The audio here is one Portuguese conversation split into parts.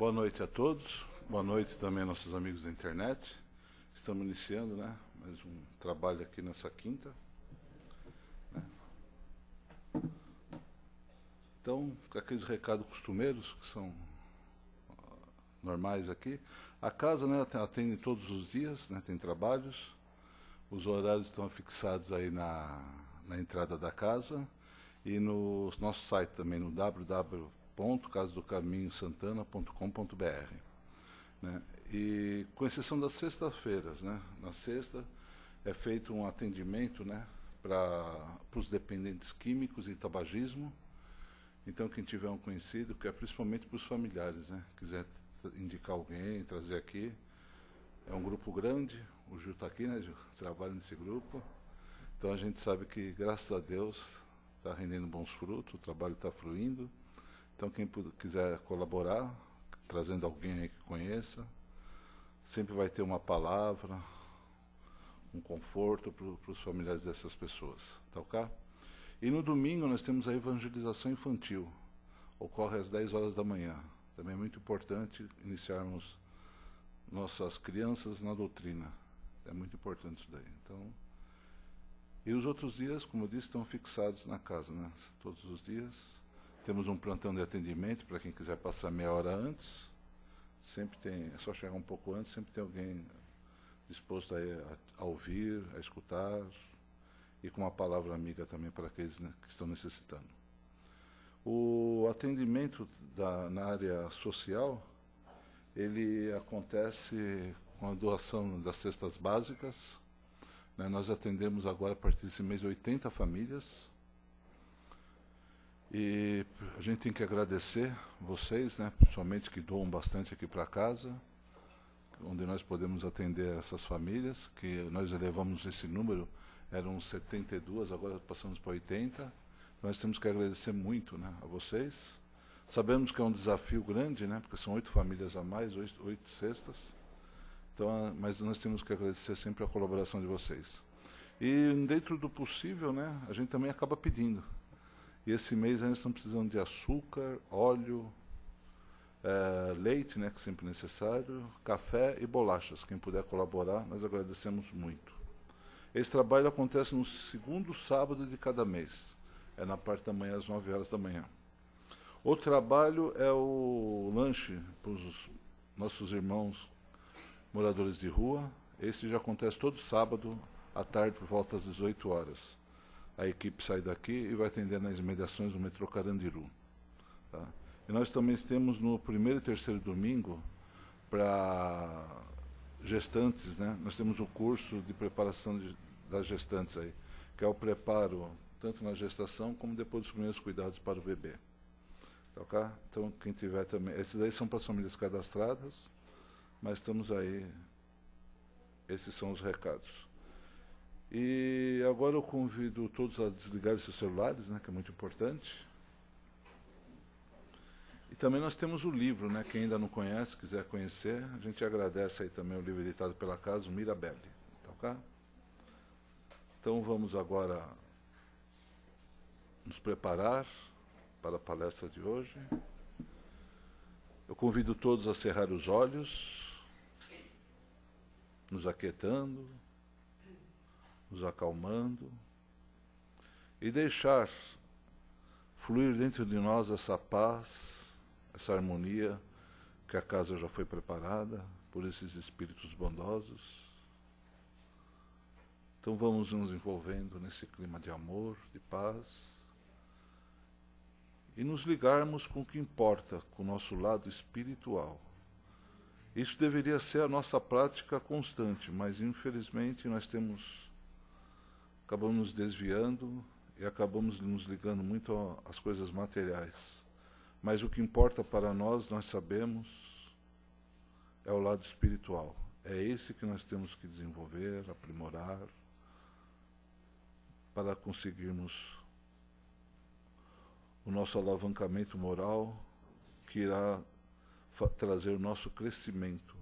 Boa noite a todos, boa noite também aos nossos amigos da internet. Estamos iniciando, né, mais um trabalho aqui nessa quinta. Então, com aqueles recados costumeiros, que são normais aqui. A casa, né, atende todos os dias, né, tem trabalhos. Os horários estão fixados aí na entrada da casa e no nosso site também, no www.casadocaminhosantana.com.br, né? E com exceção das sextas-feiras, né? Na sexta é feito um atendimento, né, para os dependentes químicos e tabagismo. Então, quem tiver um conhecido, que é principalmente para os familiares, né, quiser indicar alguém, trazer aqui. É um grupo grande, o Gil está aqui, né, Gil? Trabalha nesse grupo. Então a gente sabe que, graças a Deus, está rendendo bons frutos, o trabalho está fluindo. Então quem quiser colaborar, trazendo alguém aí que conheça, sempre vai ter uma palavra, um conforto para os familiares dessas pessoas, tá ok? E no domingo nós temos a evangelização infantil, ocorre às 10 horas da manhã. Também é muito importante iniciarmos nossas crianças na doutrina. É muito importante isso daí. Então, e os outros dias, como eu disse, estão fixados na casa, né? Todos os dias. Temos um plantão de atendimento para quem quiser passar meia hora antes. Sempre tem, é só chegar um pouco antes, sempre tem alguém disposto a ouvir, a escutar, e com uma palavra amiga também para aqueles, né, que estão necessitando. O atendimento na área social, ele acontece com a doação das cestas básicas, né? Nós atendemos agora, a partir desse mês, 80 famílias. E a gente tem que agradecer vocês, né, principalmente que doam bastante aqui para casa, onde nós podemos atender essas famílias, que nós elevamos esse número, eram 72, agora passamos para 80. Então nós temos que agradecer muito, né, a vocês. Sabemos que é um desafio grande, né, porque são 8 famílias a mais, 8 cestas. Então, mas nós temos que agradecer sempre a colaboração de vocês. E dentro do possível, né, a gente também acaba pedindo. E esse mês ainda estamos precisando de açúcar, óleo, leite, né, que é sempre necessário, café e bolachas. Quem puder colaborar, nós agradecemos muito. Esse trabalho acontece no segundo sábado de cada mês. É na parte da manhã, às 9 horas da manhã. O trabalho é o lanche para os nossos irmãos moradores de rua. Esse já acontece todo sábado, à tarde, por volta das 18 horas. A equipe sai daqui e vai atender nas imediações do metrô Carandiru. Tá? E nós também temos no primeiro e terceiro domingo, para gestantes, né? Nós temos o curso de preparação das gestantes aí, que é o preparo tanto na gestação como depois dos primeiros cuidados para o bebê. Tá, okay? Então, quem tiver também... Esses aí são para as famílias cadastradas, mas estamos aí... Esses são os recados. E agora eu convido todos a desligar seus celulares, né, que é muito importante. E também nós temos o livro, né, quem ainda não conhece, quiser conhecer, a gente agradece aí também o livro editado pela casa, o Mirabelli. Tá, okay? Então vamos agora nos preparar para a palestra de hoje. Eu convido todos a cerrar os olhos, nos aquietando, nos acalmando e deixar fluir dentro de nós essa paz, essa harmonia que a casa já foi preparada por esses espíritos bondosos. Então vamos nos envolvendo nesse clima de amor, de paz, e nos ligarmos com o que importa, com o nosso lado espiritual. Isso deveria ser a nossa prática constante, mas infelizmente nós acabamos nos desviando e acabamos nos ligando muito às coisas materiais. Mas o que importa para nós, nós sabemos, é o lado espiritual. É esse que nós temos que desenvolver, aprimorar, para conseguirmos o nosso alavancamento moral, que irá trazer o nosso crescimento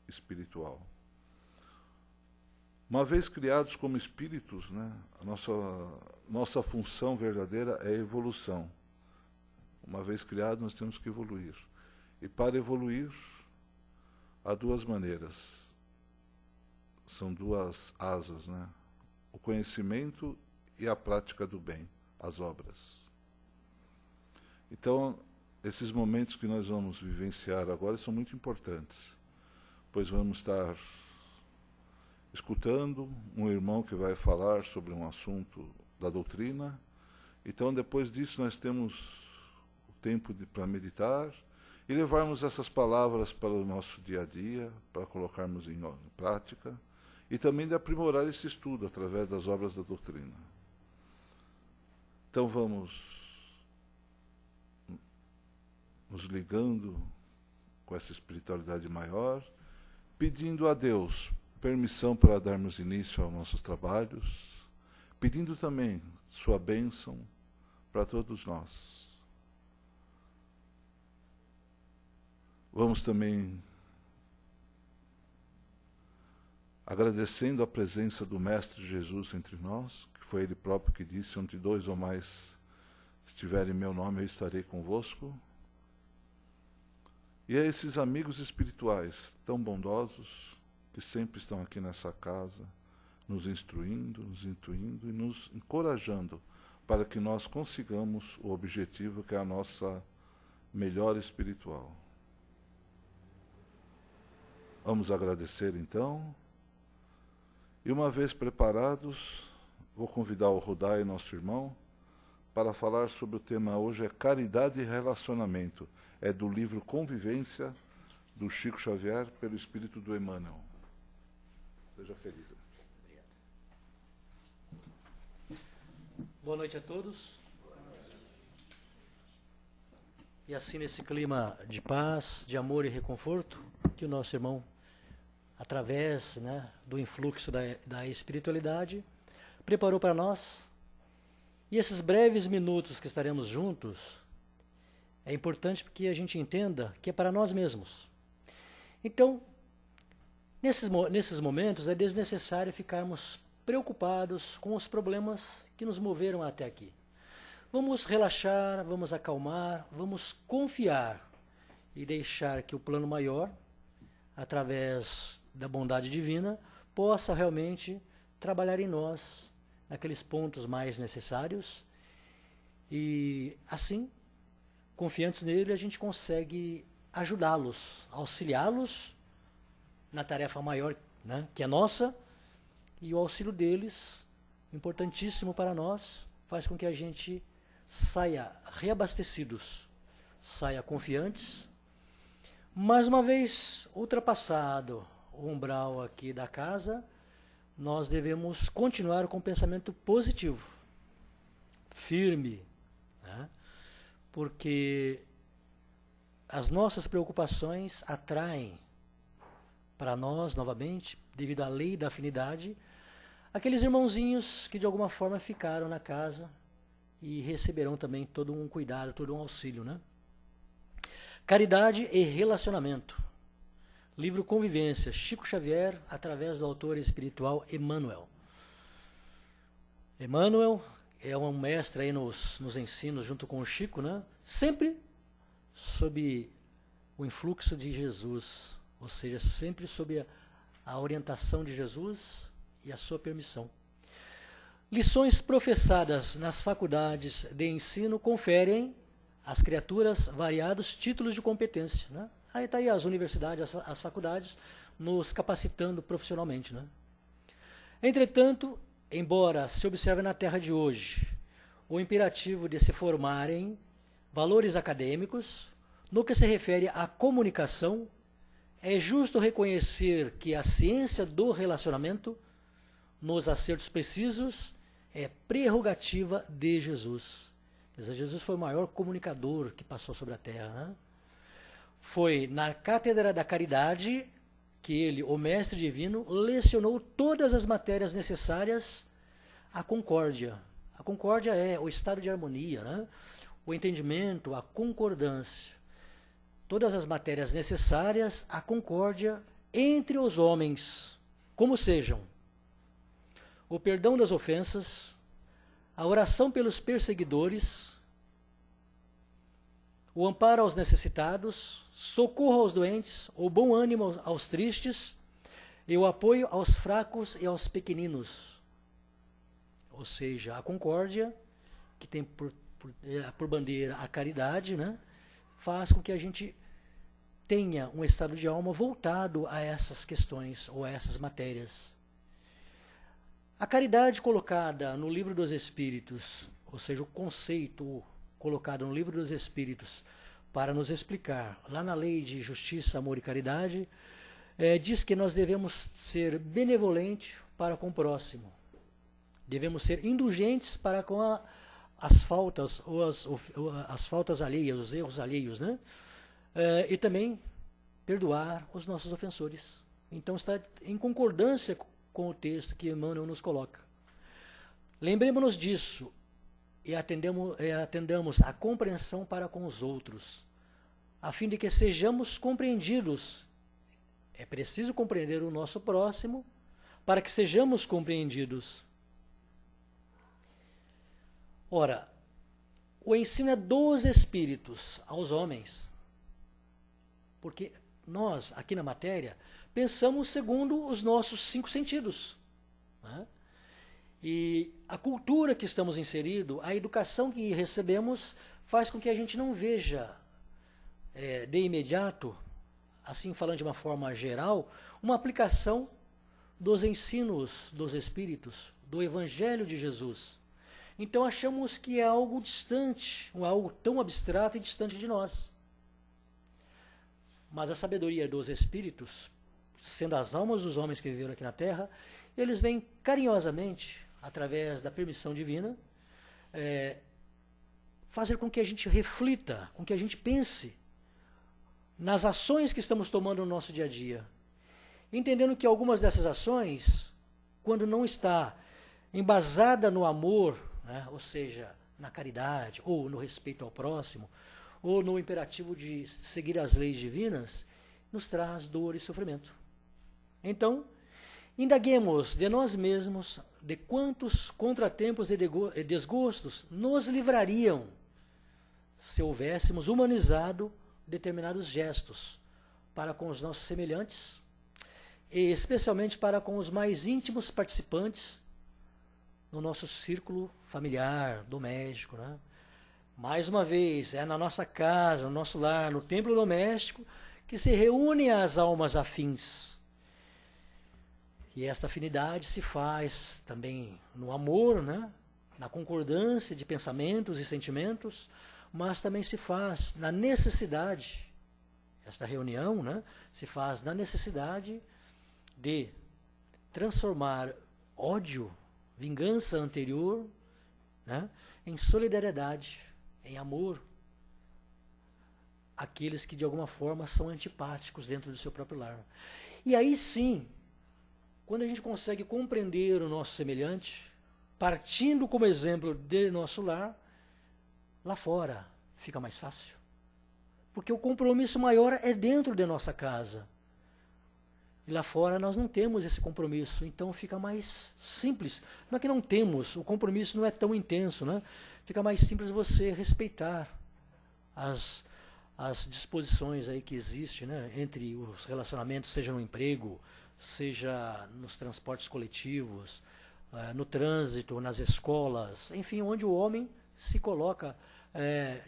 espiritual. Uma vez criados como espíritos, né, a nossa função verdadeira é a evolução. Uma vez criados, nós temos que evoluir. E para evoluir, há duas maneiras. São duas asas, né? O conhecimento e a prática do bem, as obras. Então, esses momentos que nós vamos vivenciar agora são muito importantes, pois vamos estar escutando um irmão que vai falar sobre um assunto da doutrina. Então, depois disso, nós temos o tempo para meditar e levarmos essas palavras para o nosso dia a dia, para colocarmos em prática, e também de aprimorar esse estudo através das obras da doutrina. Então, vamos nos ligando com essa espiritualidade maior, pedindo a Deus permissão para darmos início aos nossos trabalhos, pedindo também sua bênção para todos nós. Vamos também agradecendo a presença do Mestre Jesus entre nós, que foi Ele próprio que disse, onde 2 ou mais estiverem em meu nome, eu estarei convosco. E a esses amigos espirituais tão bondosos, que sempre estão aqui nessa casa, nos instruindo, nos intuindo e nos encorajando para que nós consigamos o objetivo que é a nossa melhora espiritual. Vamos agradecer então. E uma vez preparados, vou convidar o Rudai, nosso irmão, para falar sobre o tema hoje, é caridade e relacionamento. É do livro Convivência, do Chico Xavier, pelo espírito do Emmanuel. Seja feliz. Boa noite a todos. E assim, nesse clima de paz, de amor e reconforto, que o nosso irmão, através, né, do influxo da espiritualidade, preparou para nós. E esses breves minutos que estaremos juntos, é importante que a gente entenda que é para nós mesmos. Então, nesses momentos, é desnecessário ficarmos preocupados com os problemas que nos moveram até aqui. Vamos relaxar, vamos acalmar, vamos confiar e deixar que o plano maior, através da bondade divina, possa realmente trabalhar em nós, naqueles pontos mais necessários. E assim, confiantes nele, a gente consegue ajudá-los, auxiliá-los na tarefa maior, né, que é nossa, e o auxílio deles, importantíssimo para nós, faz com que a gente saia reabastecidos, saia confiantes. Mais uma vez, ultrapassado o umbral aqui da casa, nós devemos continuar com o pensamento positivo, firme, né? Porque as nossas preocupações atraem para nós, novamente, devido à lei da afinidade, aqueles irmãozinhos que de alguma forma ficaram na casa e receberão também todo um cuidado, todo um auxílio, né? Caridade e relacionamento. Livro Convivência, Chico Xavier, através do autor espiritual Emmanuel. Emmanuel é um mestre aí nos ensinos junto com o Chico, né? Sempre sob o influxo de Jesus, ou seja, sempre sob a orientação de Jesus e a sua permissão. Lições professadas nas faculdades de ensino conferem às criaturas variados títulos de competência, né? Aí está aí as universidades, as faculdades, nos capacitando profissionalmente, né? Entretanto, embora se observe na Terra de hoje o imperativo de se formarem valores acadêmicos, no que se refere à comunicação, é justo reconhecer que a ciência do relacionamento, nos acertos precisos, é prerrogativa de Jesus. Quer dizer, Jesus foi o maior comunicador que passou sobre a Terra, né? Foi na Cátedra da Caridade que ele, o Mestre Divino, lecionou todas as matérias necessárias à concórdia. A concórdia é o estado de harmonia, né? O entendimento, a concordância. Todas as matérias necessárias à concórdia entre os homens, como sejam o perdão das ofensas, a oração pelos perseguidores, o amparo aos necessitados, socorro aos doentes, o bom ânimo aos tristes e o apoio aos fracos e aos pequeninos. Ou seja, a concórdia, que tem por bandeira a caridade, né, faz com que a gente tenha um estado de alma voltado a essas questões ou a essas matérias. A caridade colocada no Livro dos Espíritos, ou seja, o conceito colocado no Livro dos Espíritos para nos explicar, lá na Lei de Justiça, Amor e Caridade, diz que nós devemos ser benevolentes para com o próximo. Devemos ser indulgentes para com as faltas ou as faltas alheias, os erros alheios, né? E também perdoar os nossos ofensores. Então está em concordância com o texto que Emmanuel nos coloca. Lembremos-nos disso e atendamos a compreensão para com os outros, a fim de que sejamos compreendidos. É preciso compreender o nosso próximo para que sejamos compreendidos. Ora, o ensino é dos Espíritos aos homens, porque nós, aqui na matéria, pensamos segundo os nossos 5 sentidos, né? E a cultura que estamos inseridos, a educação que recebemos, faz com que a gente não veja de imediato, assim falando de uma forma geral, uma aplicação dos ensinos dos Espíritos, do Evangelho de Jesus. Então achamos que é algo distante, algo tão abstrato e distante de nós. Mas a sabedoria dos Espíritos, sendo as almas dos homens que viveram aqui na Terra, eles vêm carinhosamente, através da permissão divina, fazer com que a gente reflita, com que a gente pense nas ações que estamos tomando no nosso dia a dia. Entendendo que algumas dessas ações, quando não está embasada no amor, né, ou seja, na caridade, ou no respeito ao próximo, ou no imperativo de seguir as leis divinas, nos traz dor e sofrimento. Então, indaguemos de nós mesmos de quantos contratempos e desgostos nos livrariam se houvéssemos humanizado determinados gestos para com os nossos semelhantes e especialmente para com os mais íntimos participantes no nosso círculo familiar, doméstico, né? Mais uma vez, é na nossa casa, no nosso lar, no templo doméstico, que se reúnem as almas afins. E esta afinidade se faz também no amor, né? Na concordância de pensamentos e sentimentos, mas também se faz na necessidade, esta reunião, né? Se faz na necessidade de transformar ódio, vingança anterior, né? Em solidariedade, em amor, aqueles que de alguma forma são antipáticos dentro do seu próprio lar. E aí sim, quando a gente consegue compreender o nosso semelhante, partindo como exemplo de nosso lar, lá fora fica mais fácil. Porque o compromisso maior é dentro de nossa casa. E lá fora nós não temos esse compromisso, então fica mais simples. Não é que não temos, o compromisso não é tão intenso, né? Fica mais simples você respeitar as disposições aí que existem, né? Entre os relacionamentos, seja no emprego, seja nos transportes coletivos, no trânsito, nas escolas, enfim, onde o homem se coloca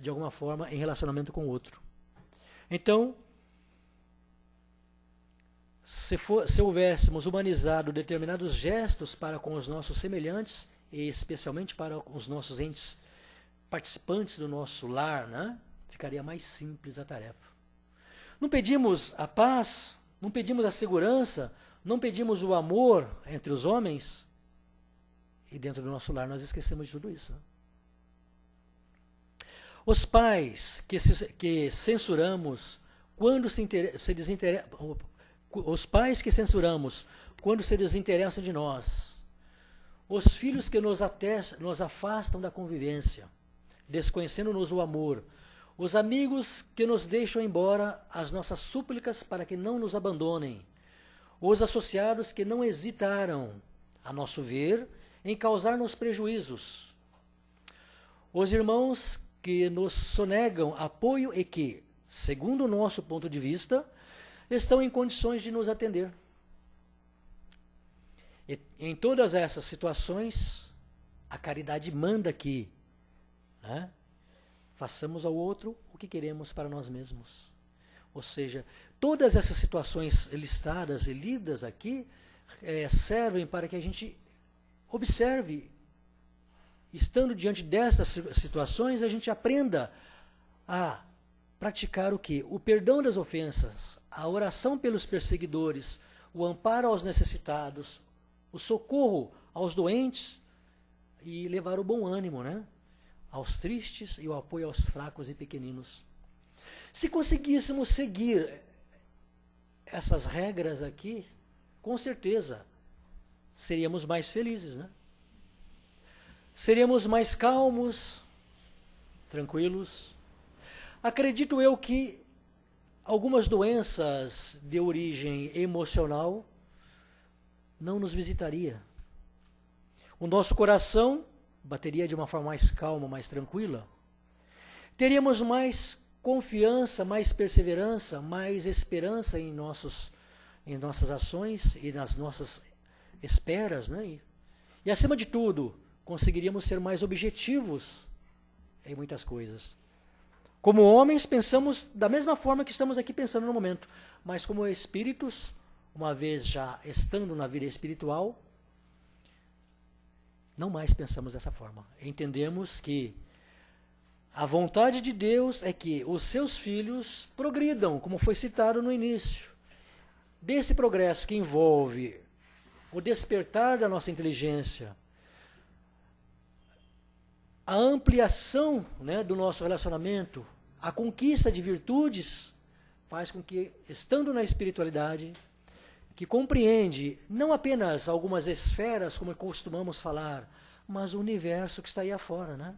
de alguma forma em relacionamento com o outro. Então, se houvéssemos humanizado determinados gestos para com os nossos semelhantes, e especialmente para os nossos entes participantes do nosso lar, né, ficaria mais simples a tarefa. Não pedimos a paz, não pedimos a segurança, não pedimos o amor entre os homens, e dentro do nosso lar nós esquecemos de tudo isso. Né? Os pais que censuramos quando se desinteressam, os pais que censuramos quando se desinteressam de nós, os filhos que nos afastam da convivência, desconhecendo-nos o amor, os amigos que nos deixam embora as nossas súplicas para que não nos abandonem, os associados que não hesitaram, a nosso ver, em causar-nos prejuízos, os irmãos que nos sonegam apoio e que, segundo o nosso ponto de vista, estão em condições de nos atender. E, em todas essas situações, a caridade manda que, né, façamos ao outro o que queremos para nós mesmos. Ou seja, todas essas situações listadas e lidas aqui servem para que a gente observe, estando diante destas situações, a gente aprenda a praticar o quê? O perdão das ofensas, a oração pelos perseguidores, o amparo aos necessitados, o socorro aos doentes e levar o bom ânimo, né, aos tristes e o apoio aos fracos e pequeninos. Se conseguíssemos seguir essas regras aqui, com certeza seríamos mais felizes, né? Seríamos mais calmos, tranquilos. Acredito eu que algumas doenças de origem emocional não nos visitaria. O nosso coração bateria de uma forma mais calma, mais tranquila. Teríamos mais confiança, mais perseverança, mais esperança em nossas ações e nas nossas esperas, né? E acima de tudo, conseguiríamos ser mais objetivos em muitas coisas. Como homens, pensamos da mesma forma que estamos aqui pensando no momento, mas como espíritos, uma vez já estando na vida espiritual, não mais pensamos dessa forma. Entendemos que a vontade de Deus é que os seus filhos progridam, como foi citado no início. Desse progresso que envolve o despertar da nossa inteligência, a ampliação, né, do nosso relacionamento, a conquista de virtudes, faz com que, estando na espiritualidade, que compreende não apenas algumas esferas, como costumamos falar, mas o universo que está aí afora, né?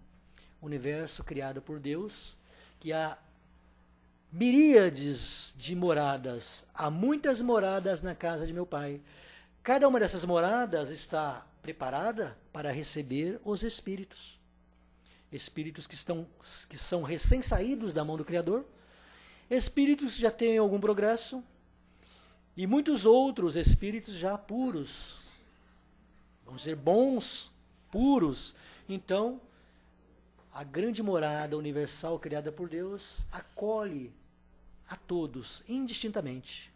O universo criado por Deus, que há miríades de moradas, há muitas moradas na casa de meu Pai. Cada uma dessas moradas está preparada para receber os espíritos. Espíritos que são recém-saídos da mão do Criador, espíritos que já têm algum progresso, e muitos outros espíritos já puros, vamos dizer, bons, puros. Então, a grande morada universal criada por Deus acolhe a todos, indistintamente.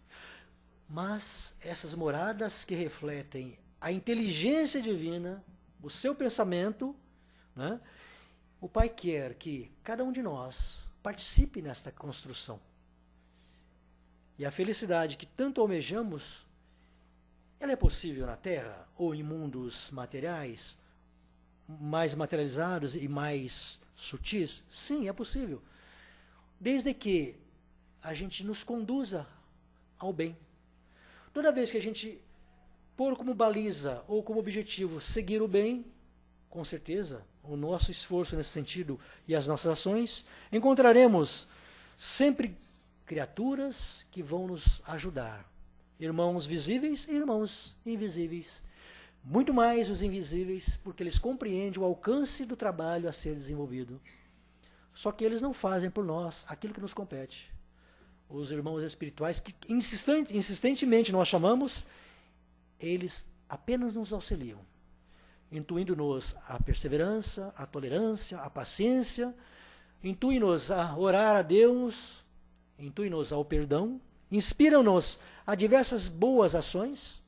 Mas essas moradas que refletem a inteligência divina, o seu pensamento, né, o Pai quer que cada um de nós participe nesta construção. E a felicidade que tanto almejamos, ela é possível na Terra ou em mundos materiais, mais materializados e mais sutis? Sim, é possível. Desde que a gente nos conduza ao bem. Toda vez que a gente pôr como baliza ou como objetivo seguir o bem, com certeza, o nosso esforço nesse sentido e as nossas ações, encontraremos sempre criaturas que vão nos ajudar. Irmãos visíveis e irmãos invisíveis. Muito mais os invisíveis, porque eles compreendem o alcance do trabalho a ser desenvolvido. Só que eles não fazem por nós aquilo que nos compete. Os irmãos espirituais, que insistentemente nós chamamos, eles apenas nos auxiliam, intuindo-nos a perseverança, a tolerância, a paciência, intui-nos a orar a Deus, intui-nos ao perdão, inspiram-nos a diversas boas ações,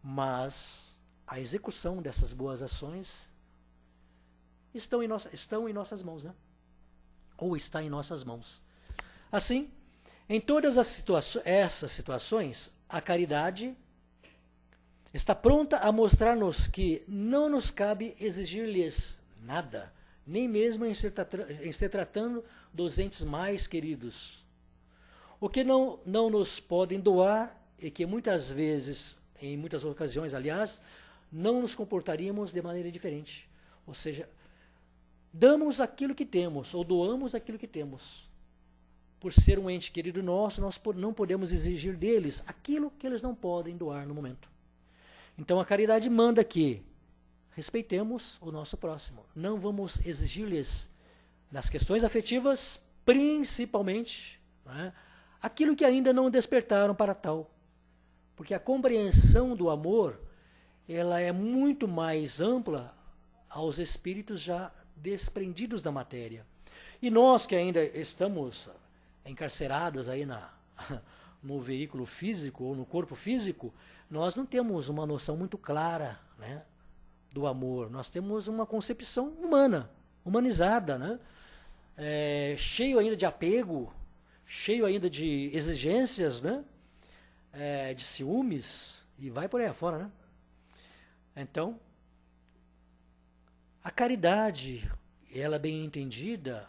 mas a execução dessas boas ações estão em nossas mãos, né? Ou está em nossas mãos. Assim, em todas essas situações, a caridade está pronta a mostrar-nos que não nos cabe exigir-lhes nada, nem mesmo em se tratando dos entes mais queridos. O que não nos podem doar e que muitas vezes, em muitas ocasiões, aliás, não nos comportaríamos de maneira diferente. Ou seja, damos aquilo que temos, ou doamos aquilo que temos. Por ser um ente querido nosso, nós não podemos exigir deles aquilo que eles não podem doar no momento. Então a caridade manda que respeitemos o nosso próximo. Não vamos exigir-lhes nas questões afetivas, principalmente, né, aquilo que ainda não despertaram para tal. Porque a compreensão do amor, ela é muito mais ampla aos espíritos já desprendidos da matéria. E nós que ainda estamos encarcerados aí no veículo físico ou no corpo físico, nós não temos uma noção muito clara, né, do amor. Nós temos uma concepção humana, humanizada, né, cheio ainda de apego, cheio ainda de exigências, né, de ciúmes, e vai por aí afora, né? Então, a caridade, ela bem entendida,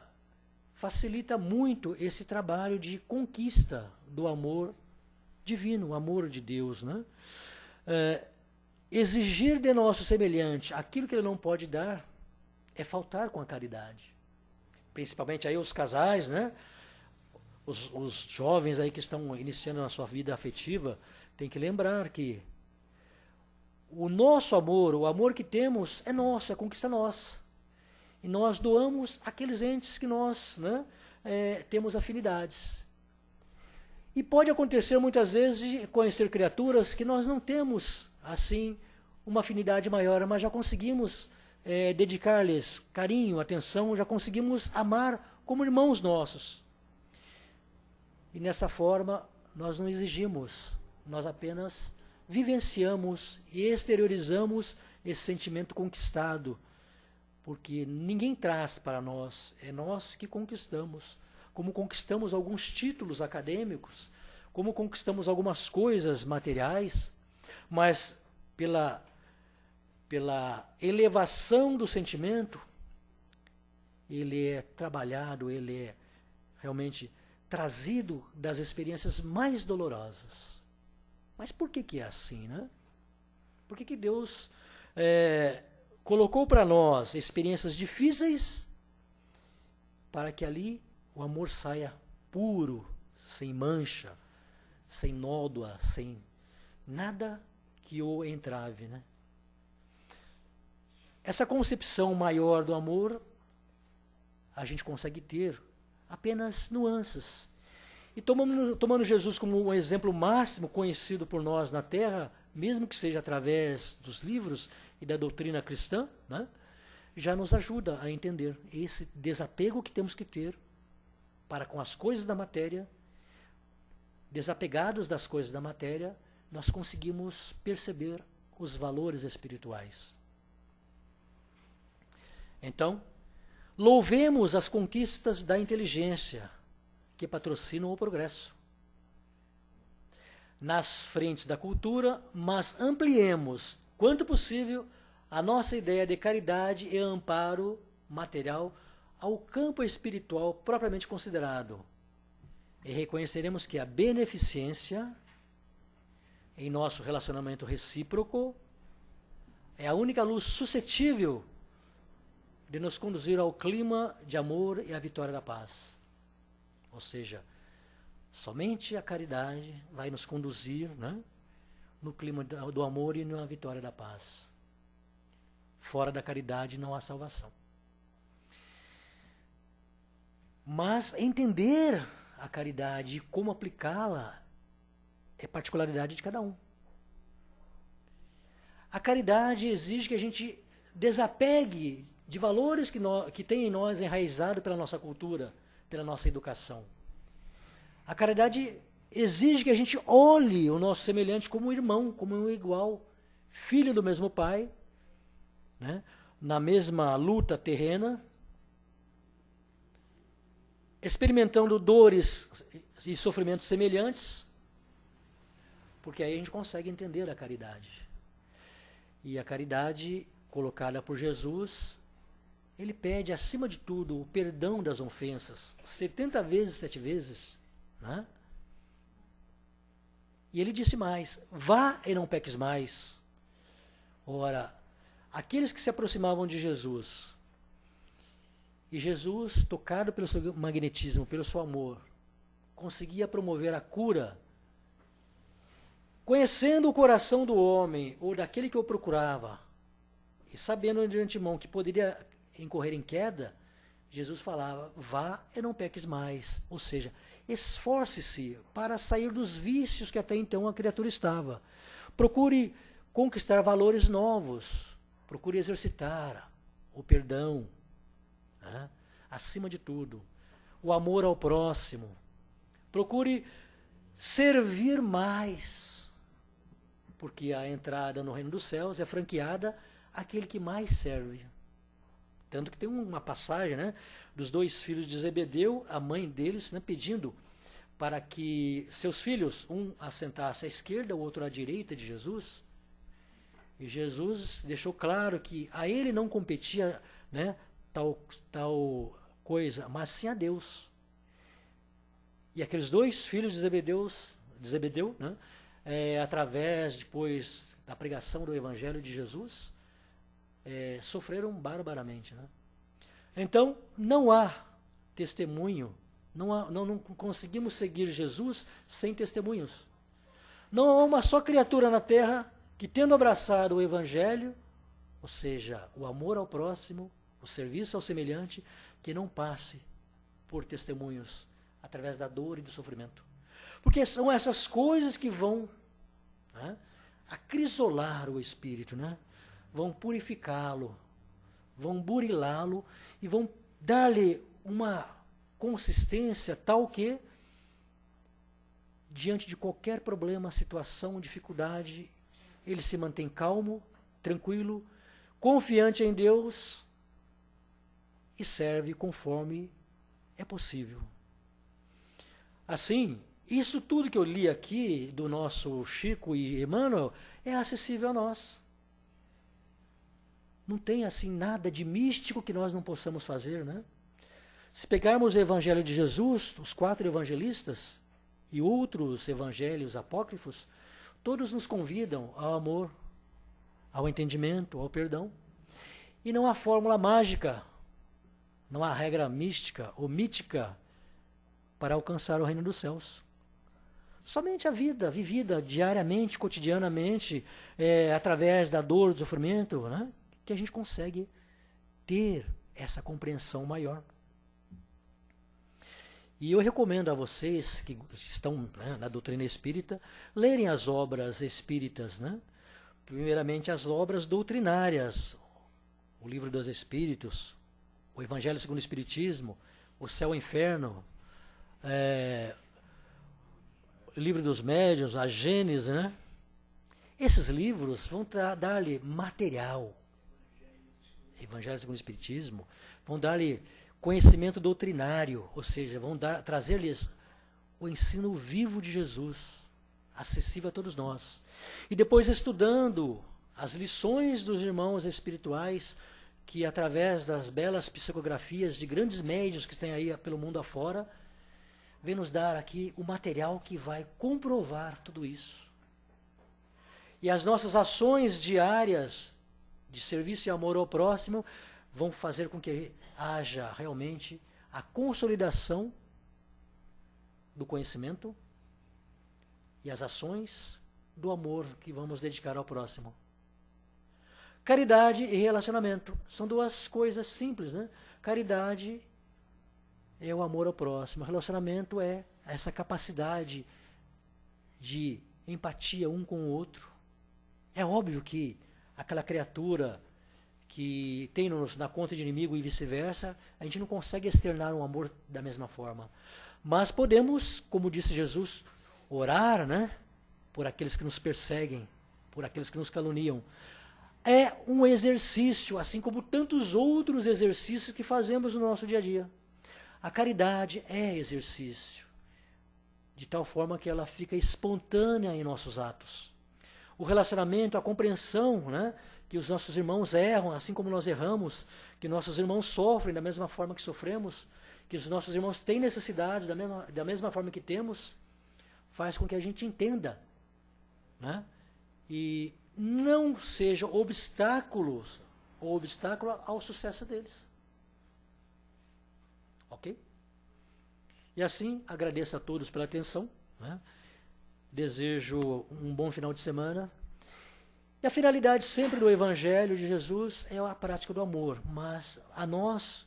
facilita muito esse trabalho de conquista do amor divino, o amor de Deus, né? Exigir de nosso semelhante aquilo que ele não pode dar é faltar com a caridade. Principalmente aí os casais, né? Os jovens aí que estão iniciando a sua vida afetiva, tem que lembrar que o nosso amor, o amor que temos é nosso, é conquista nossa. E nós doamos aqueles entes que nós, né, temos afinidades. E pode acontecer muitas vezes de conhecer criaturas que nós não temos, assim, uma afinidade maior, mas já conseguimos dedicar-lhes carinho, atenção, já conseguimos amar como irmãos nossos. E nessa forma, nós não exigimos, nós apenas vivenciamos e exteriorizamos esse sentimento conquistado, porque ninguém traz para nós, é nós que conquistamos. Como conquistamos alguns títulos acadêmicos, como conquistamos algumas coisas materiais, mas pela elevação do sentimento, ele é trabalhado, ele é realmente trazido das experiências mais dolorosas. Mas por que é assim, né? Por que Deus colocou para nós experiências difíceis para que ali o amor saia puro, sem mancha, sem nódoa, sem nada que o entrave, né? Essa concepção maior do amor a gente consegue ter apenas nuances. E tomando Jesus como um exemplo máximo conhecido por nós na Terra, mesmo que seja através dos livros e da doutrina cristã, né, já nos ajuda a entender esse desapego que temos que ter para com as coisas da matéria. Desapegados das coisas da matéria, nós conseguimos perceber os valores espirituais. Então, louvemos as conquistas da inteligência que patrocinam o progresso nas frentes da cultura, mas ampliemos, quanto possível, a nossa ideia de caridade e amparo material ao campo espiritual propriamente considerado. E reconheceremos que a beneficência em nosso relacionamento recíproco é a única luz suscetível de nos conduzir ao clima de amor e à vitória da paz. Ou seja, somente a caridade vai nos conduzir, né, no clima do amor e na vitória da paz. Fora da caridade não há salvação. Mas entender a caridade e como aplicá-la é particularidade de cada um. A caridade exige que a gente desapegue de valores que tem em nós enraizado pela nossa cultura, pela nossa educação. A caridade exige que a gente olhe o nosso semelhante como um irmão, como um igual, filho do mesmo pai, né, na mesma luta terrena, experimentando dores e sofrimentos semelhantes, porque aí a gente consegue entender a caridade. E a caridade colocada por Jesus, ele pede, acima de tudo, o perdão das ofensas, 70 vezes, 7 vezes. Né? E ele disse mais, vá e não peques mais. Ora, aqueles que se aproximavam de Jesus, e Jesus, tocado pelo seu magnetismo, pelo seu amor, conseguia promover a cura, conhecendo o coração do homem, ou daquele que o procurava, e sabendo de antemão que poderia incorrer em queda, Jesus falava, vá e não peques mais. Ou seja, esforce-se para sair dos vícios que até então a criatura estava. Procure conquistar valores novos. Procure exercitar o perdão, né? Acima de tudo. O amor ao próximo. Procure servir mais. Porque a entrada no reino dos céus é franqueada àquele que mais serve. Tanto que tem uma passagem, né, dos 2 filhos de Zebedeu, a mãe deles, né, pedindo para que seus filhos, um assentasse à esquerda, o outro à direita de Jesus. E Jesus deixou claro que a ele não competia, né, tal coisa, mas sim a Deus. E aqueles 2 filhos de Zebedeu, né, através depois da pregação do Evangelho de Jesus, sofreram barbaramente, né? Então, não há testemunho, não conseguimos seguir Jesus sem testemunhos. Não há uma só criatura na terra que, tendo abraçado o Evangelho, ou seja, o amor ao próximo, o serviço ao semelhante, que não passe por testemunhos através da dor e do sofrimento. Porque são essas coisas que vão, né, acrisolar o espírito, né? Vão purificá-lo, vão burilá-lo e vão dar-lhe uma consistência tal que, diante de qualquer problema, situação, dificuldade, ele se mantém calmo, tranquilo, confiante em Deus e serve conforme é possível. Assim, isso tudo que eu li aqui do nosso Chico e Emmanuel é acessível a nós. Não tem assim nada de místico que nós não possamos fazer, né? Se pegarmos o Evangelho de Jesus, os 4 evangelistas e outros evangelhos apócrifos, todos nos convidam ao amor, ao entendimento, ao perdão. E não há fórmula mágica, não há regra mística ou mítica para alcançar o reino dos céus. Somente a vida vivida diariamente, cotidianamente, através da dor, do sofrimento, né, que a gente consegue ter essa compreensão maior. E eu recomendo a vocês que estão, né, na doutrina espírita, lerem as obras espíritas, né? Primeiramente as obras doutrinárias, o Livro dos Espíritos, o Evangelho segundo o Espiritismo, o Céu e o Inferno, o Livro dos Médiuns, a Gênese, né? Esses livros vão dar-lhe material, Evangelho segundo o Espiritismo, vão dar-lhe conhecimento doutrinário, ou seja, vão trazer-lhes o ensino vivo de Jesus, acessível a todos nós. E depois estudando as lições dos irmãos espirituais, que através das belas psicografias de grandes médiuns que tem aí pelo mundo afora, vem nos dar aqui o material que vai comprovar tudo isso. E as nossas ações diárias de serviço e amor ao próximo vão fazer com que haja realmente a consolidação do conhecimento e as ações do amor que vamos dedicar ao próximo. Caridade e relacionamento são 2 coisas simples, né? Caridade é o amor ao próximo, relacionamento é essa capacidade de empatia um com o outro. É óbvio que aquela criatura que tem-nos na conta de inimigo e vice-versa, a gente não consegue externar um amor da mesma forma. Mas podemos, como disse Jesus, orar, né, por aqueles que nos perseguem, por aqueles que nos caluniam. É um exercício, assim como tantos outros exercícios que fazemos no nosso dia a dia. A caridade é exercício, de tal forma que ela fica espontânea em nossos atos. O relacionamento, a compreensão, né, que os nossos irmãos erram, assim como nós erramos, que nossos irmãos sofrem da mesma forma que sofremos, que os nossos irmãos têm necessidade da mesma forma que temos, faz com que a gente entenda, né, e não seja obstáculo ao sucesso deles. Ok? E assim, agradeço a todos pela atenção, né? Desejo um bom final de semana. E a finalidade sempre do Evangelho de Jesus é a prática do amor, mas a nós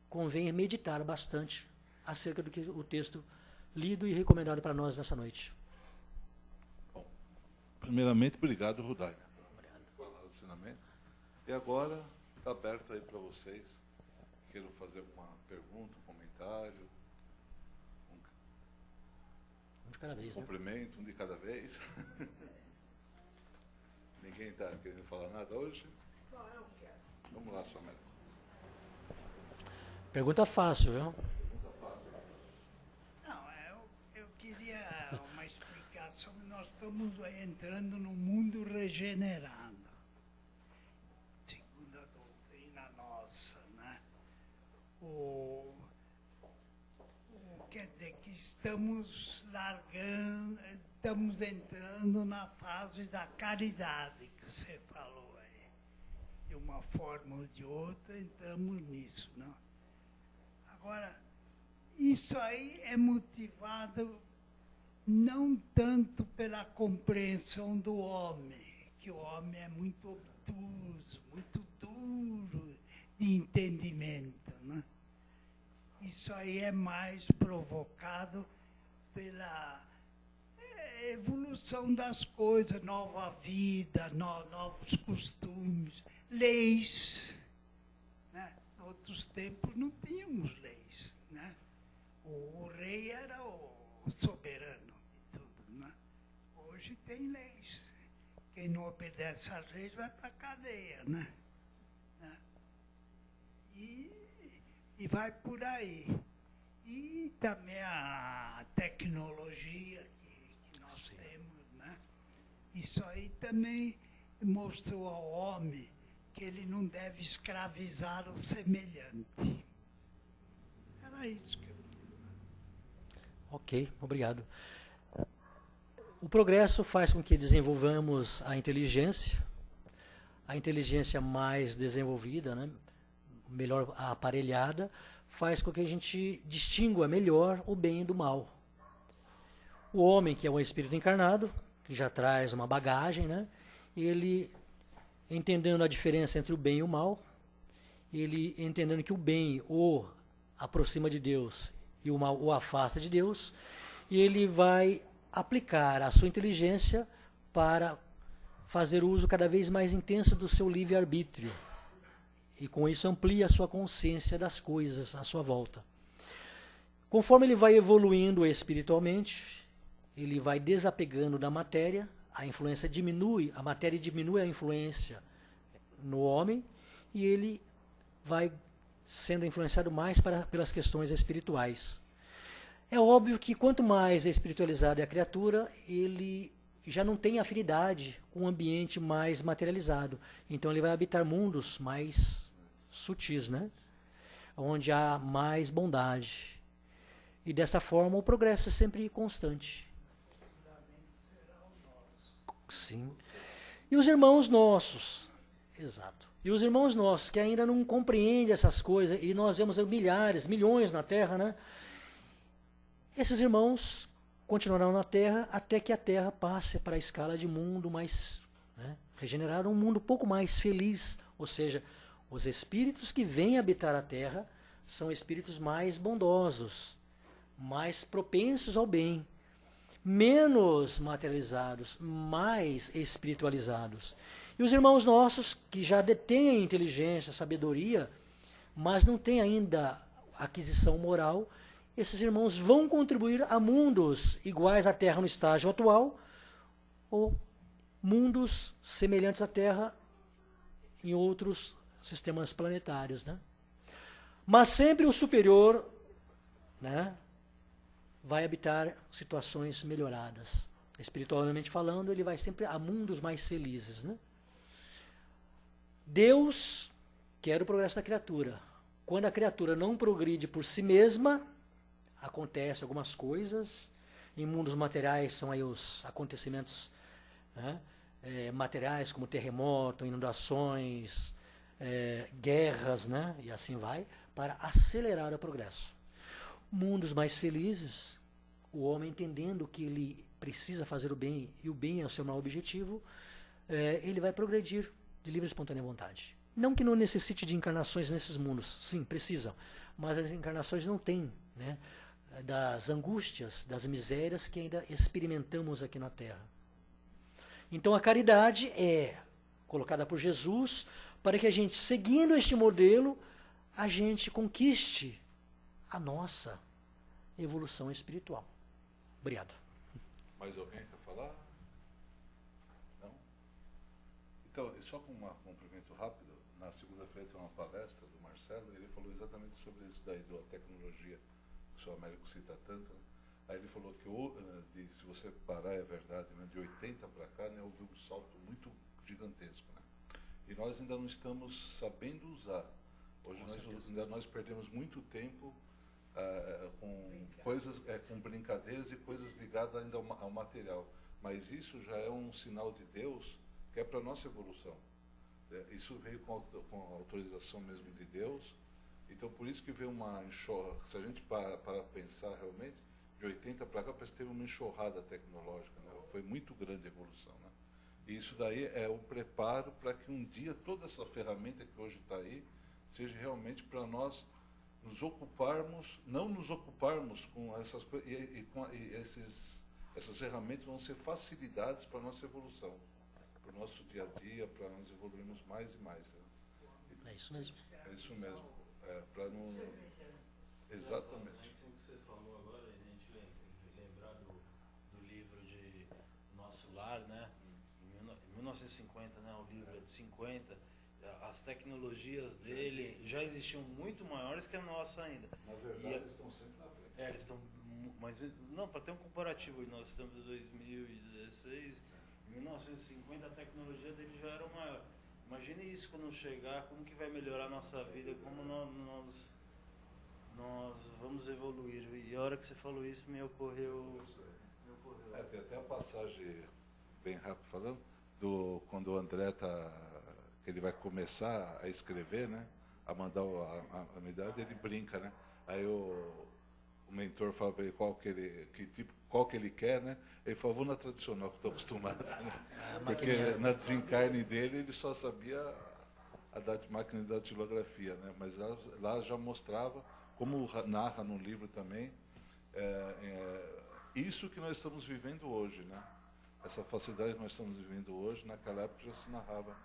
convém meditar bastante acerca do que o texto lido e recomendado para nós nessa noite. Bom, primeiramente, obrigado, Rudai, pelo ensinamento. E agora está aberto aí para vocês. Queiram fazer alguma pergunta, comentário, Um de cada vez, né? cumprimento, um de cada vez. Ninguém está querendo falar nada hoje? Vamos lá, sua mãe. Pergunta fácil, viu? Não, eu queria uma explicação. Nós estamos entrando no mundo regenerado, segundo a doutrina nossa, né? Quer dizer que estamos largando, estamos entrando na fase da caridade que você falou aí. De uma forma ou de outra, entramos nisso, não? Agora, isso aí é motivado não tanto pela compreensão do homem, que o homem é muito obtuso, muito duro de entendimento, né? Isso aí é mais provocado pela evolução das coisas, nova vida, novos costumes, leis, né? Em outros tempos não tínhamos leis, né? O rei era o soberano de tudo, né? Hoje tem leis. Quem não obedece às leis vai para a cadeia, né? E vai por aí. E também a tecnologia que nós temos, né? Isso aí também mostrou ao homem que ele não deve escravizar o semelhante. Era isso que eu... Ok, obrigado. O progresso faz com que desenvolvamos a inteligência mais desenvolvida, né? Melhor aparelhada, faz com que a gente distingua melhor o bem do mal. O homem, que é um espírito encarnado, que já traz uma bagagem, né? Ele, entendendo a diferença entre o bem e o mal, ele entendendo que o bem o aproxima de Deus e o mal o afasta de Deus, e ele vai aplicar a sua inteligência para fazer uso cada vez mais intenso do seu livre-arbítrio. E com isso amplia a sua consciência das coisas à sua volta. Conforme ele vai evoluindo espiritualmente, ele vai desapegando da matéria, a influência diminui, a matéria diminui a influência no homem, e ele vai sendo influenciado mais pelas questões espirituais. É óbvio que quanto mais espiritualizada é a criatura, ele já não tem afinidade com um ambiente mais materializado. Então ele vai habitar mundos mais sutis, né? Onde há mais bondade. E desta forma o progresso é sempre constante. Sim. E os irmãos nossos, exato. E os irmãos nossos que ainda não compreendem essas coisas, e nós vemos milhares, milhões na Terra, né? Esses irmãos continuarão na Terra até que a Terra passe para a escala de mundo mais, né, regenerado, um mundo um pouco mais feliz. Ou seja, os espíritos que vêm habitar a Terra são espíritos mais bondosos, mais propensos ao bem, menos materializados, mais espiritualizados. E os irmãos nossos, que já detêm inteligência, sabedoria, mas não têm ainda aquisição moral, esses irmãos vão contribuir a mundos iguais à Terra no estágio atual, ou mundos semelhantes à Terra em outros sistemas planetários, né? Mas sempre o superior, né, vai habitar situações melhoradas. Espiritualmente falando, ele vai sempre a mundos mais felizes, né? Deus quer o progresso da criatura. Quando a criatura não progride por si mesma, acontece algumas coisas. Em mundos materiais são aí os acontecimentos, né, materiais, como terremoto, inundações, guerras, né, e assim vai, para acelerar o progresso. Mundos mais felizes, o homem entendendo que ele precisa fazer o bem, e o bem é o seu maior objetivo, ele vai progredir de livre e espontânea vontade. Não que não necessite de encarnações nesses mundos, sim, precisam, mas as encarnações não têm, né, das angústias, das misérias que ainda experimentamos aqui na Terra. Então a caridade é colocada por Jesus para que a gente, seguindo este modelo, a gente conquiste a nossa evolução espiritual. Obrigado. Mais alguém quer falar? Não? Então, só com um cumprimento rápido, na segunda-feira tem uma palestra do Marcelo, ele falou exatamente sobre isso daí, da tecnologia, que o senhor Américo cita tanto, né? Aí ele falou que, se você parar, é verdade, né, de 80 para cá, né, houve um salto muito gigantesco, né? E nós ainda não estamos sabendo usar. Hoje nós perdemos muito tempo com coisas, com brincadeiras e coisas ligadas ainda ao material. Mas isso já é um sinal de Deus que é para a nossa evolução. Isso veio com a autorização mesmo de Deus. Então, por isso que veio uma enxurrada. Se a gente para pensar realmente, de 80 para cá, parece que teve uma enxurrada tecnológica, né? Foi muito grande a evolução, né? E isso daí é o preparo para que um dia toda essa ferramenta que hoje está aí seja realmente para nós nos ocuparmos, não nos ocuparmos com essas coisas, essas ferramentas vão ser facilidades para a nossa evolução, para o nosso dia a dia, para nós evoluirmos mais e mais. Né? É isso mesmo. É isso mesmo. Para não... Exatamente. Isso que você falou agora, a gente lembrar do livro de Nosso Lar, né? Em 1950, né? O livro é de 50. As tecnologias dele já existiam muito maiores que a nossa ainda. Na verdade, eles estão sempre na frente. Eles estão, mas não, para ter um comparativo, nós estamos em 2016, em 1950 a tecnologia dele já era maior. Imagine isso quando chegar, como que vai melhorar a nossa vida, como nós vamos evoluir. E a hora que você falou isso, me ocorreu. Tem até a passagem, bem rápido falando, quando o André ele vai começar a escrever, né, a mandar a medalha, ele brinca, né? Aí o mentor fala para ele qual que ele quer, né? Ele fala, vou na tradicional, que estou acostumado, né? Porque na desencarne dele ele só sabia a máquina de datilografia, né? Mas lá já mostrava, como narra no livro também, isso que nós estamos vivendo hoje, né? Essa facilidade que nós estamos vivendo hoje, naquela época já se narrava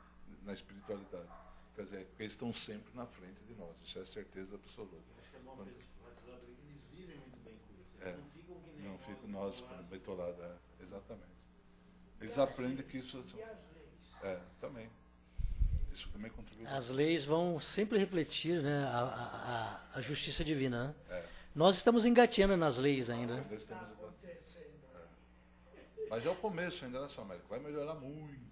na espiritualidade. Quer dizer, eles estão sempre na frente de nós, isso é certeza absoluta. Acho que é bom que eles vivem muito bem com isso, eles não ficam que nem não ficam nós betolados, exatamente. Eles aprendem que isso... E as leis? Também. Isso também contribui. As leis vão sempre refletir, né, a justiça divina. Né? É. Nós estamos engateando nas leis ainda. Né? Nós Está estamos... acontecendo. Mas é o começo ainda, né, Sr. América? Vai melhorar muito.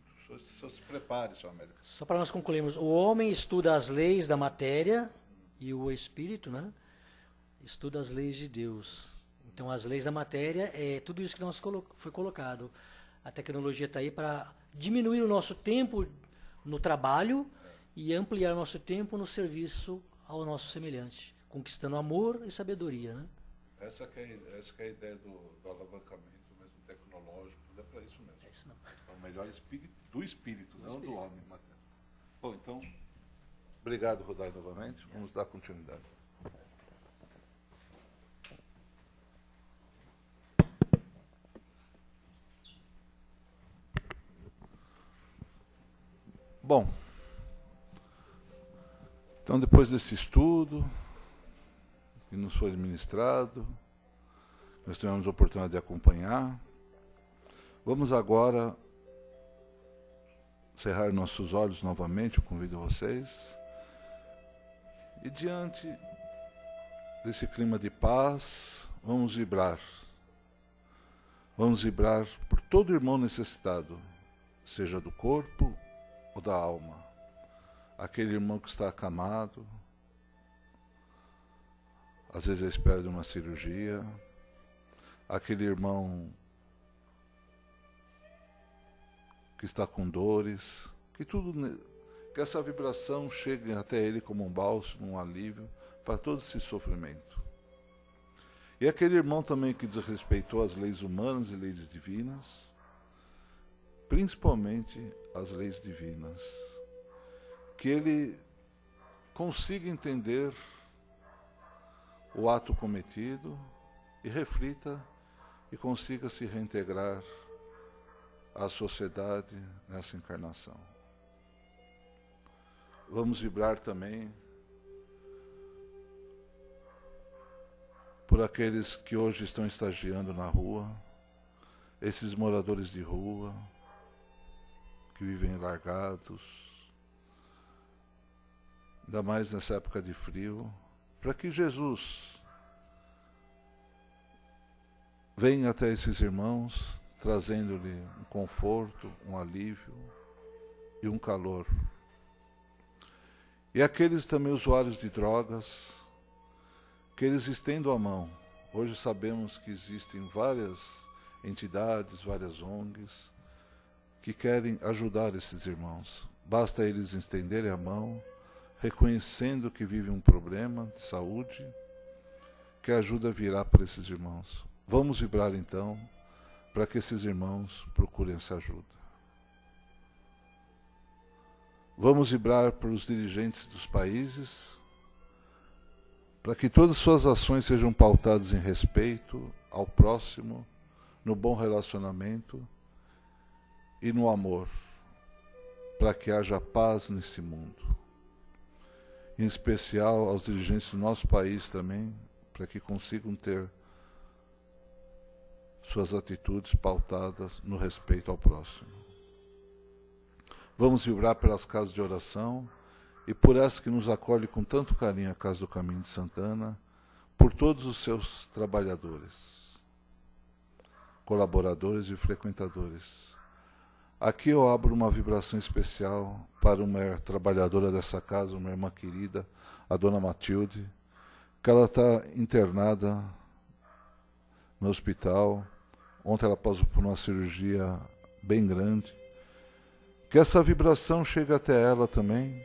Só se prepare, Sr. América. Só para nós concluirmos, o homem estuda as leis da matéria e o espírito, né, estuda as leis de Deus. Então, as leis da matéria é tudo isso que foi colocado. A tecnologia está aí para diminuir o nosso tempo no trabalho e ampliar o nosso tempo no serviço ao nosso semelhante, conquistando amor e sabedoria. Né? Essa que é a ideia do alavancamento mesmo tecnológico, é para isso mesmo. É isso mesmo. É o melhor do espírito, não do homem. Bom, então, obrigado, Rodai, novamente. Vamos dar continuidade. Bom, então depois desse estudo que nos foi ministrado, nós tivemos a oportunidade de acompanhar, vamos agora cerrar nossos olhos novamente, eu convido vocês, e diante desse clima de paz, vamos vibrar por todo irmão necessitado, seja do corpo ou da alma, aquele irmão que está acamado, às vezes à espera de uma cirurgia, aquele irmão que está com dores, que essa vibração chegue até ele como um bálsamo, um alívio para todo esse sofrimento. E aquele irmão também que desrespeitou as leis humanas e leis divinas, principalmente as leis divinas, que ele consiga entender o ato cometido e reflita e consiga se reintegrar à sociedade nessa encarnação. Vamos vibrar também por aqueles que hoje estão estagiando na rua, esses moradores de rua, que vivem largados, ainda mais nessa época de frio, para que Jesus venha até esses irmãos, trazendo-lhe um conforto, um alívio e um calor. E aqueles também usuários de drogas, que eles estendam a mão. Hoje sabemos que existem várias entidades, várias ONGs, que querem ajudar esses irmãos. Basta eles estenderem a mão, reconhecendo que vivem um problema de saúde, que a ajuda virá para esses irmãos. Vamos vibrar então, para que esses irmãos procurem essa ajuda. Vamos vibrar para os dirigentes dos países, para que todas suas ações sejam pautadas em respeito ao próximo, no bom relacionamento e no amor, para que haja paz nesse mundo. Em especial aos dirigentes do nosso país também, para que consigam ter suas atitudes pautadas no respeito ao próximo. Vamos vibrar pelas casas de oração e por essa que nos acolhe com tanto carinho a Casa do Caminho de Santana, por todos os seus trabalhadores, colaboradores e frequentadores. Aqui eu abro uma vibração especial para uma trabalhadora dessa casa, uma irmã querida, a dona Matilde, que ela está internada no hospital. Ontem ela passou por uma cirurgia bem grande. Que essa vibração chegue até ela também,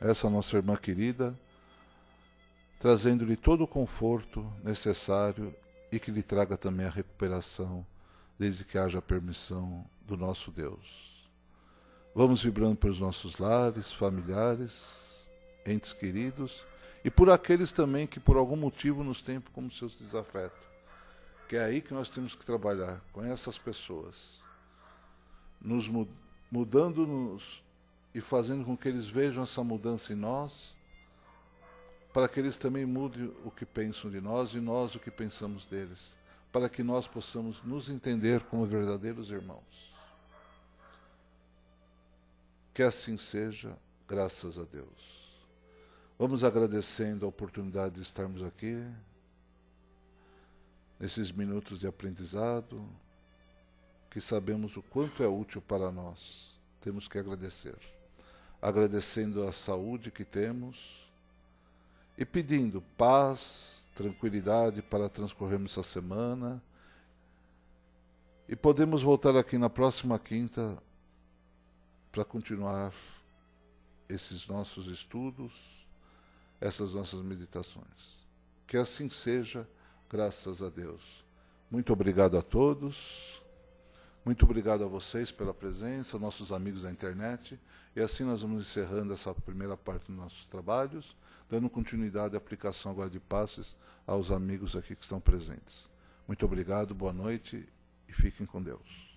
essa nossa irmã querida, trazendo-lhe todo o conforto necessário e que lhe traga também a recuperação, desde que haja a permissão do nosso Deus. Vamos vibrando pelos nossos lares, familiares, entes queridos, e por aqueles também que por algum motivo nos têm como seus desafetos. Que é aí que nós temos que trabalhar, com essas pessoas, nos mudando-nos e fazendo com que eles vejam essa mudança em nós, para que eles também mudem o que pensam de nós e nós o que pensamos deles, para que nós possamos nos entender como verdadeiros irmãos. Que assim seja, graças a Deus. Vamos agradecendo a oportunidade de estarmos aqui, nesses minutos de aprendizado, que sabemos o quanto é útil para nós. Temos que agradecer. Agradecendo a saúde que temos e pedindo paz, tranquilidade para transcorrermos essa semana e podemos voltar aqui na próxima quinta para continuar esses nossos estudos, essas nossas meditações. Que assim seja, graças a Deus. Muito obrigado a todos. Muito obrigado a vocês pela presença, nossos amigos da internet. E assim nós vamos encerrando essa primeira parte dos nossos trabalhos, dando continuidade à aplicação agora de passes aos amigos aqui que estão presentes. Muito obrigado, boa noite e fiquem com Deus.